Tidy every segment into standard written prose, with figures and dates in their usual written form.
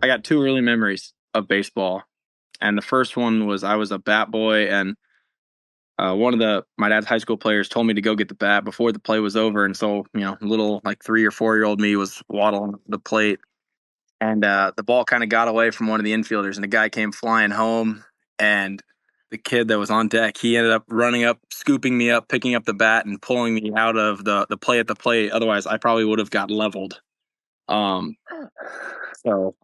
I got two early memories of baseball, and the first one was I was a bat boy, and one of my dad's high school players told me to go get the bat before the play was over, and so little like 3 or 4 year old me was waddling the plate, and the ball kind of got away from one of the infielders, and the guy came flying home, and the kid that was on deck, he ended up running up, scooping me up, picking up the bat, and pulling me out of the play at the plate. Otherwise, I probably would have got leveled. Um, so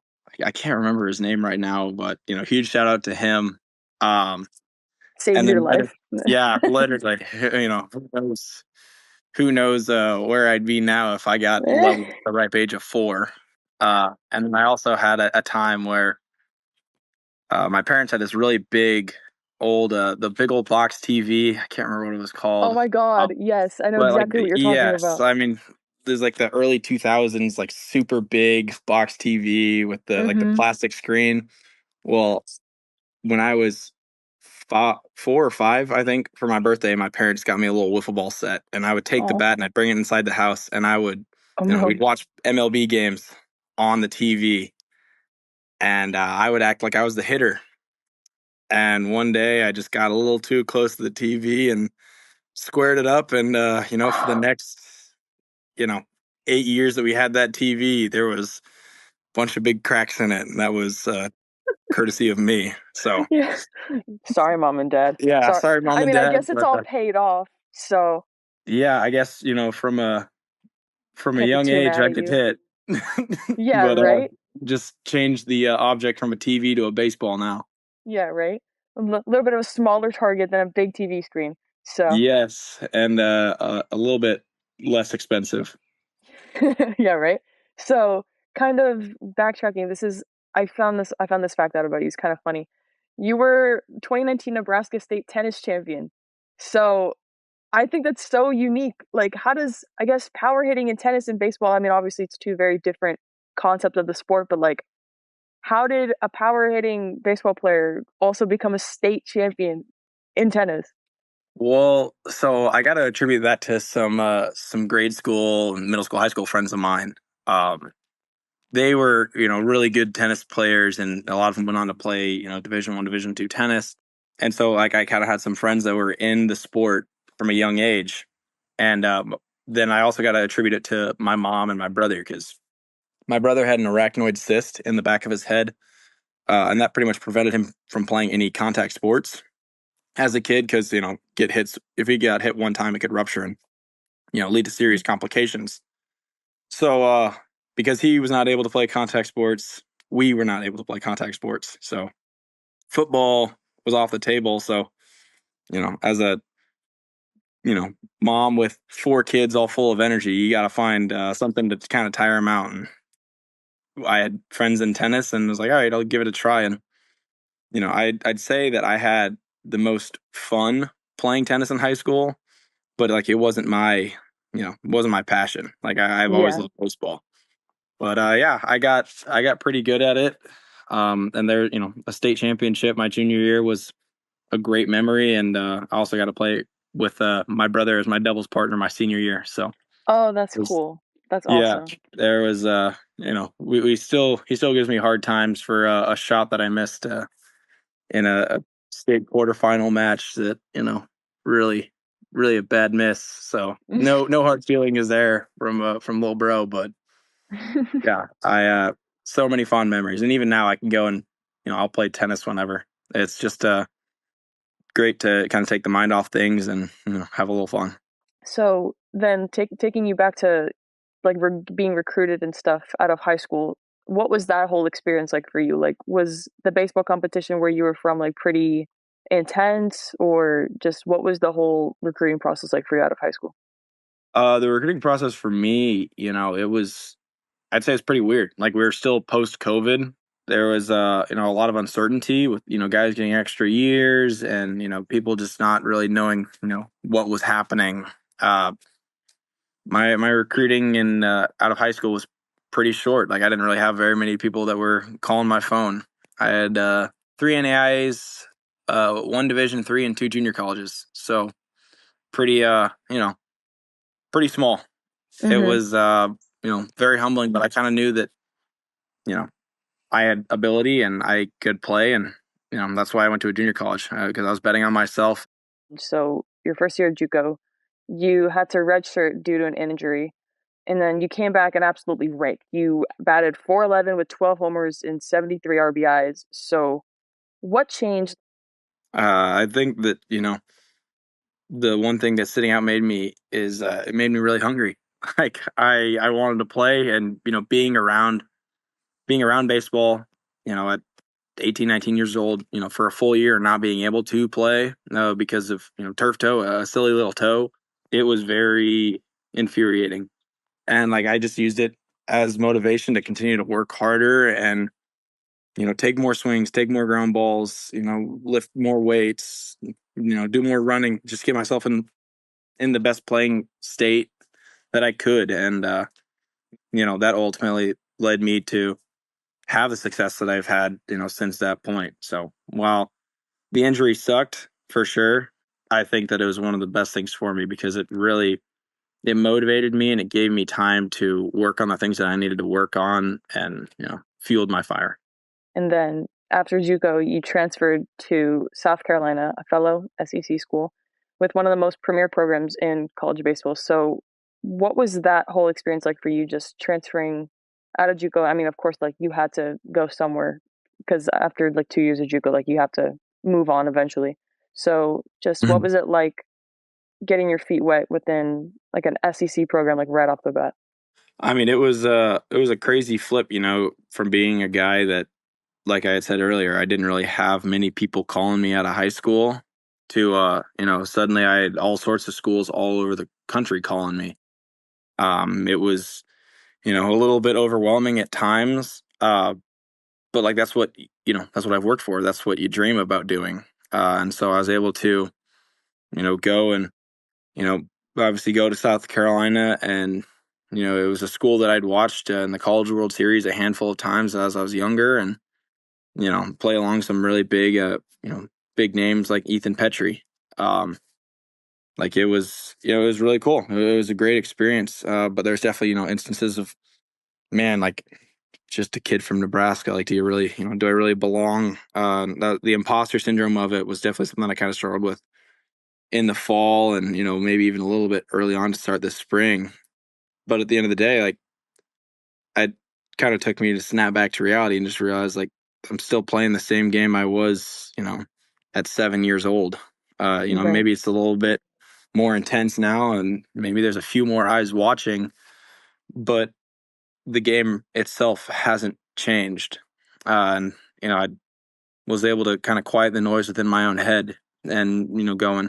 I can't remember his name right now, but huge shout out to him. Um, Saved and your then life. yeah, literally, who knows where I'd be now if I got leveled at the ripe age of 4. And then I also had a time where my parents had this really big the big old box TV. I can't remember what it was Oh called. my God. Yes, I know But like, exactly what you're talking yes, about. I mean, there's like the early 2000s, like super big box TV with the Mm-hmm. plastic screen. Well, when I was 4 or 5, I think, for my birthday, my parents got me a little wiffle ball set, and I would take the Oh, bat and I'd bring it inside the house, and I would, oh no. we'd watch MLB games on the TV, and I would act like I was the hitter. And one day, I just got a little too close to the TV and squared it up, and for the next, you know, 8 years that we had that TV, there was a bunch of big cracks in it, and that was courtesy of me. So Yeah. Sorry, mom and dad. yeah, Sorry. sorry, mom I and mean, I dad, guess it's but all paid off, so yeah, I guess from a can't be young too age mad I at could you. hit, Yeah, but right? just change the object from a TV to a baseball now. Yeah, right? Little bit of a smaller target than a big TV screen. So, Yes, and a little bit less expensive. yeah, right? So, kind of backtracking, I found this fact out about you. It's kind of funny. You were 2019 Nebraska State tennis champion. So, I think that's so unique. Like, how does, I guess, power hitting and tennis and baseball, I mean, obviously it's two very different concepts of the sport, but like, how did a power hitting baseball player also become a state champion in tennis? Well, so I got to attribute that to some grade school, middle school, high school friends of mine. Um, they were really good tennis players, and a lot of them went on to play Division 1, Division 2 tennis. And so like I kind of had some friends that were in the sport from a young age, and then I also got to attribute it to my mom and my brother, because my brother had an arachnoid cyst in the back of his head, and that pretty much prevented him from playing any contact sports as a kid, because get hits, if he got hit one time it could rupture and lead to serious complications. So because he was not able to play contact sports, we were not able to play contact sports. So football was off the table. So as a mom with 4 kids all full of energy, you got to find something to kind of tire them out. And I had friends in tennis and was like, all right, I'll give it a try. And I'd say that I had the most fun playing tennis in high school, but like it wasn't my passion. Like I've always Yeah. loved baseball. But yeah, I got pretty good at it. And there, a state championship my junior year was a great memory, and I also got to play with my brother as my doubles partner my senior year. So Oh, that's it was, cool. That's yeah, awesome. there was we still he still gives me hard times for a shot that I missed in a state quarterfinal match that really really a bad miss. So no hard feeling is there from little bro, but yeah, I so many fond memories, and even now I can go and I'll play tennis whenever. It's just great to kind of take the mind off things and have a little fun. So then, taking you back to like being recruited and stuff out of high school, what was that whole experience like for you? Like, was the baseball competition where you were from like pretty intense, or just what was the whole recruiting process like for you out of high school? The recruiting process for me, it was, I'd say it's pretty weird. Like we were still post COVID. There was a lot of uncertainty with guys getting extra years, and people just not really knowing what was happening. Uh, my recruiting in out of high school was pretty short. Like I didn't really have very many people that were calling my phone. I had 3 NAIAs, 1 Division 3, and 2 junior colleges. So pretty pretty small. It Mm-hmm. was very humbling, but I kind of knew that you know I had ability and I could play, and that's why I went to a junior college because I was betting on myself. So your first year at JUCO, you had to redshirt due to an injury, and then you came back and absolutely raked. You batted 411 with 12 homers and 73 RBIs. So what changed? I think that the one thing that's sitting out made me is it made me really hungry. Like I wanted to play, and being around baseball, at 18, 19 years old, for a full year not being able to play because of turf toe, a silly little toe, it was very infuriating. And like I just used it as motivation to continue to work harder and take more swings, take more ground balls, lift more weights, do more running, just get myself in the best playing state that I could. And, that ultimately led me to have the success that I've had, since that point. So while the injury sucked for sure, I think that it was one of the best things for me because it motivated me and it gave me time to work on the things that I needed to work on and, fueled my fire. And then after JUCO, you transferred to South Carolina, a fellow SEC school, with one of the most premier programs in college baseball. So, what was that whole experience like for you, just transferring out of JUCO? I mean, of course, like you had to go somewhere because after like 2 years of JUCO, like you have to move on eventually. So, just what Mhm. was it like getting your feet wet within like an SEC program, like right off the bat? I mean, it was a crazy flip, from being a guy that, like I had said earlier, I didn't really have many people calling me out of high school to, suddenly I had all sorts of schools all over the country calling me. It was, a little bit overwhelming at times. But like that's what I've worked for. That's what you dream about doing. And so I was able to, go and, you know, obviously go to South Carolina, and, it was a school that I'd watched in the College World Series a handful of times as I was younger, and, play along some really big names like Ethan Petry. Um, like it was really cool. It was a great experience. But there's definitely, instances of, man, like just a kid from Nebraska. Like, do I really belong? The imposter syndrome of it was definitely something I kind of struggled with in the fall, and maybe even a little bit early on to start this spring. But at the end of the day, like I kind of took me to snap back to reality and just realize like I'm still playing the same game I was, at 7 years old. Right. Maybe it's a little bit more intense now, and maybe there's a few more eyes watching, but the game itself hasn't changed. And I was able to kind of quiet the noise within my own head and going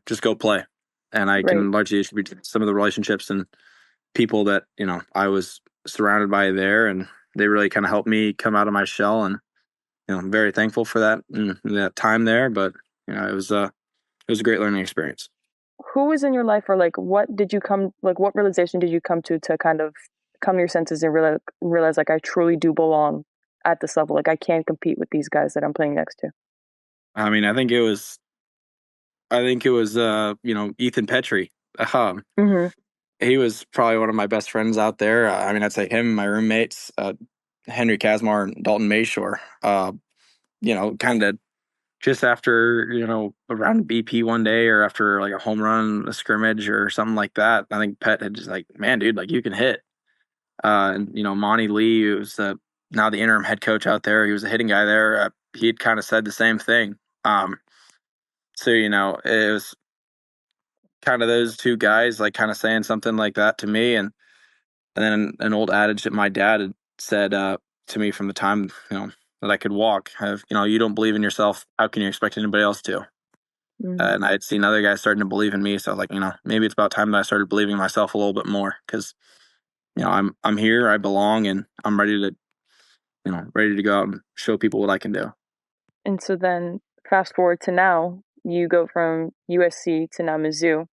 just go play. And I Right. can largely attribute some of the relationships and people that I was surrounded by there, and they really kind of helped me come out of my shell. And I'm very thankful for that time there. But it was a great learning experience. Who was in your life, or like what did you come like what realization did you come to kind of come to your senses and realize like I truly do belong at this level, like I can't compete with these guys that I'm playing next to? I mean, I think it was Ethan Petry. Um, Mm-hmm. he was probably one of my best friends out there. I mean, I'd say him, my roommates, Henry Casmar and Dalton Mashore. Kind of just after around BP one day, or after like a home run, a scrimmage, or something like that. I think Pet had just like, man, dude, like you can hit. And Monty Lee, who's now the interim head coach out there, he was a hitting guy there. He'd kind of said the same thing. So it was kind of those two guys like kind of saying something like that to me, and then an old adage that my dad had said to me from the time that I could walk. You don't believe in yourself, how can you expect anybody else to? Mm. And I had seen other guys starting to believe in me, so I was like, maybe it's about time that I started believing in myself a little bit more, because I'm here, I belong, and I'm ready to go out and show people what I can do. And so then fast forward to now, you go from USC to now Mizzou.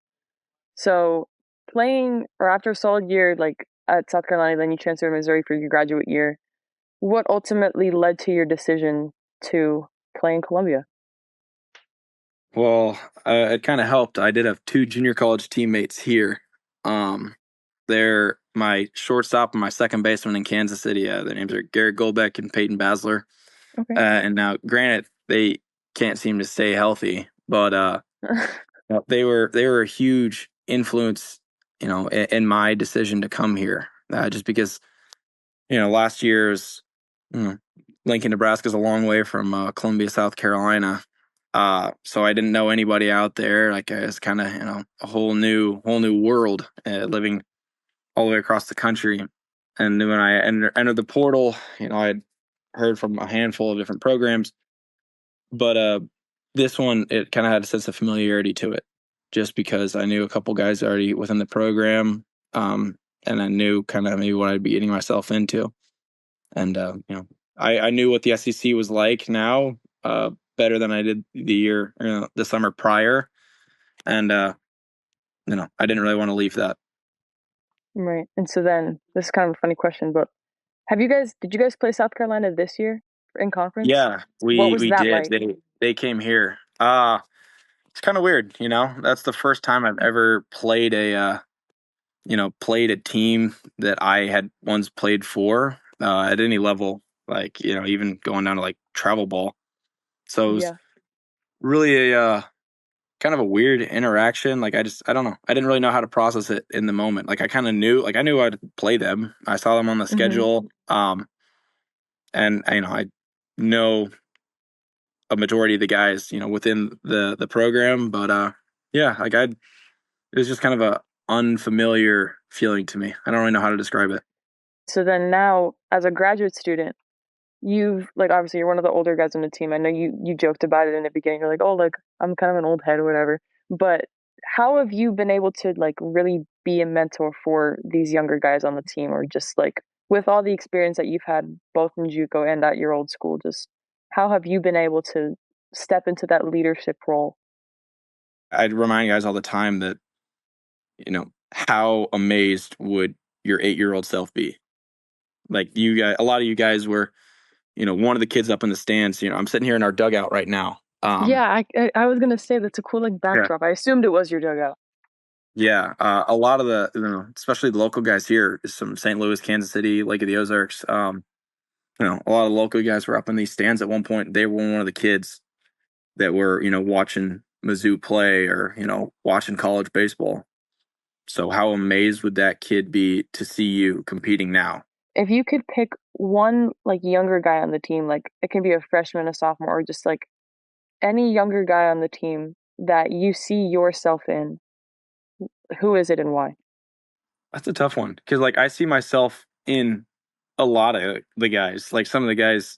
So playing or after a solid year like at South Carolina, then you transfer to Missouri for your graduate year. What ultimately led to your decision to play in Columbia? Well, it kind of helped. I did have two junior college teammates here. Um, they're my shortstop and my second baseman in Kansas City. Their names are Garrett Golbeck and Peyton Basler. Okay. And now, granted, they can't seem to stay healthy, but they were a huge influence, in my decision to come here. Just because last year's Lincoln, Nebraska is a long way from Columbia, South Carolina. So I didn't know anybody out there. Like I was kind of a whole new world, living all the way across the country. And when I entered the portal, I had heard from a handful of different programs, but this one, it kind of had a sense of familiarity to it, just because I knew a couple guys already within the program, and I knew kind of maybe what I'd be getting myself into. And I knew what the SEC was like now, better than I did the summer prior, and I didn't really want to leave that. Right. And so then this is kind of a funny question, but did you guys play South Carolina this year in conference? Yeah, What was we that did. like? They came here. It's kind of weird, That's the first time I've ever played played a team that I had once played for, at any level, like, even going down to like travel ball. So it was Yeah. really a kind of a weird interaction. Like I don't know. I didn't really know how to process it in the moment. Like I kind of knew, like I knew I'd play them. I saw them on the Hmm. schedule. And I know a majority of the guys, within the program, but yeah, like it was just kind of a unfamiliar feeling to me. I don't really know how to describe it. So then now, as a graduate student, you've like obviously you're one of the older guys on the team. I know you joked about it in the beginning. You're like, oh, like I'm kind of an old head or whatever. But how have you been able to like really be a mentor for these younger guys on the team, or just like with all the experience that you've had both in JUCO and at your old school, just how have you been able to step into that leadership role? I'd remind guys all the time that, how amazed would your 8-year-old self be? Like you guys, a lot of you guys were, one of the kids up in the stands. I'm sitting here in our dugout right now. Yeah, I was gonna say that's a cool like Yeah. backdrop. I assumed it was your dugout. Yeah, a lot of the, especially the local guys here, some St. Louis, Kansas City, Lake of the Ozarks. A lot of local guys were up in these stands at one point. They were one of the kids that were, watching Mizzou play, or watching college baseball. So how amazed would that kid be to see you competing now? If you could pick one like younger guy on the team, like it can be a freshman, a sophomore, or just like any younger guy on the team that you see yourself in, who is it and why? That's a tough one, because like I see myself in a lot of the guys. Like some of the guys,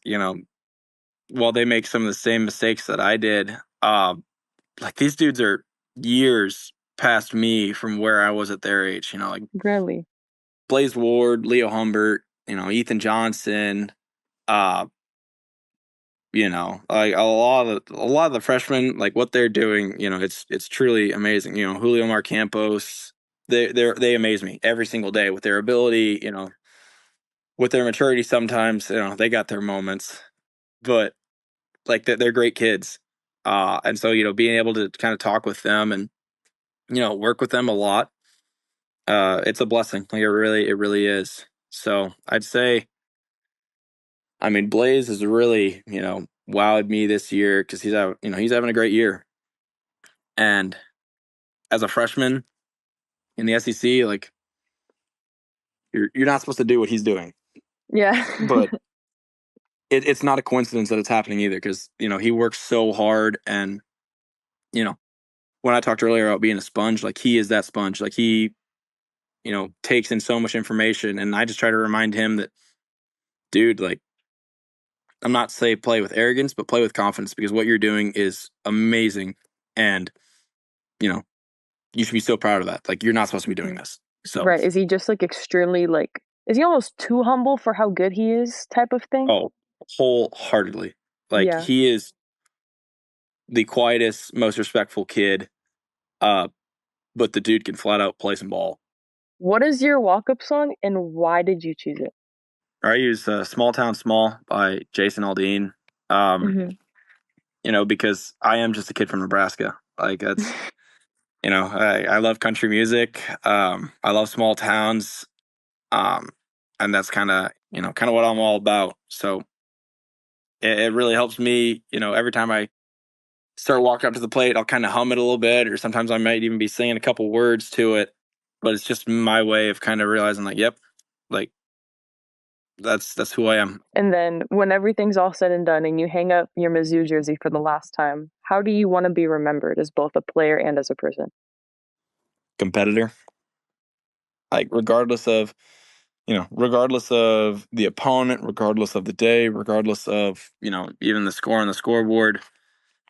while they make some of the same mistakes that I did, like these dudes are years past me from where I was at their age. Like Really? Blaze Ward, Leo Humbert, Ethan Johnson, uh, like a lot of the freshmen, like what they're doing, it's truly amazing. Julio Marcampos, they amaze me every single day with their ability, with their maturity. Sometimes, they got their moments, but like they're great kids. And so, being able to kind of talk with them and, work with them a lot, it's a blessing. Like it really is. So I'd say, I mean, Blaze has really, wowed me this year, because he's having a great year. And as a freshman in the SEC, like you're not supposed to do what he's doing, Yeah. but it's not a coincidence that it's happening either, because he works so hard. And you know when I talked earlier about being a sponge, like he is that sponge. Like he takes in so much information, and I just try to remind him that, dude, like I'm not say play with arrogance, but play with confidence, because what you're doing is amazing. And you know you should be so proud of that. Like you're not supposed to be doing Mhm. this. So, Right. Is he just like extremely like is he almost too humble for how good he is type of thing? oh, wholeheartedly. Like Yeah. he is the quietest, most respectful kid. Uh, but the dude can flat out play some ball. What is your walk-up song and why did you choose it? I use "Small Town Small" by Jason Aldean. Um, Hmm. because I am just a kid from Nebraska. Like that's I love country music. I love small towns. And that's kind of, kind of what I'm all about. So it really helps me, every time I start walking up to the plate, I'll kind of hum it a little bit, or sometimes I might even be singing a couple words to it. But it's just my way of kind of realizing, like, yep, like that's who I am. And then when everything's all said and done and you hang up your Mizzou jersey for the last time, how do you want to be remembered as both a player and as a person? Competitor, like regardless of the opponent, regardless of the day, regardless of even the score on the scoreboard,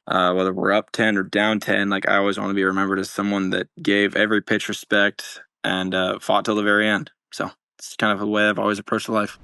whether we're up 10 or down 10, like I always want to be remembered as someone that gave every pitch respect and fought till the very end. So it's kind of the way I've always approached life.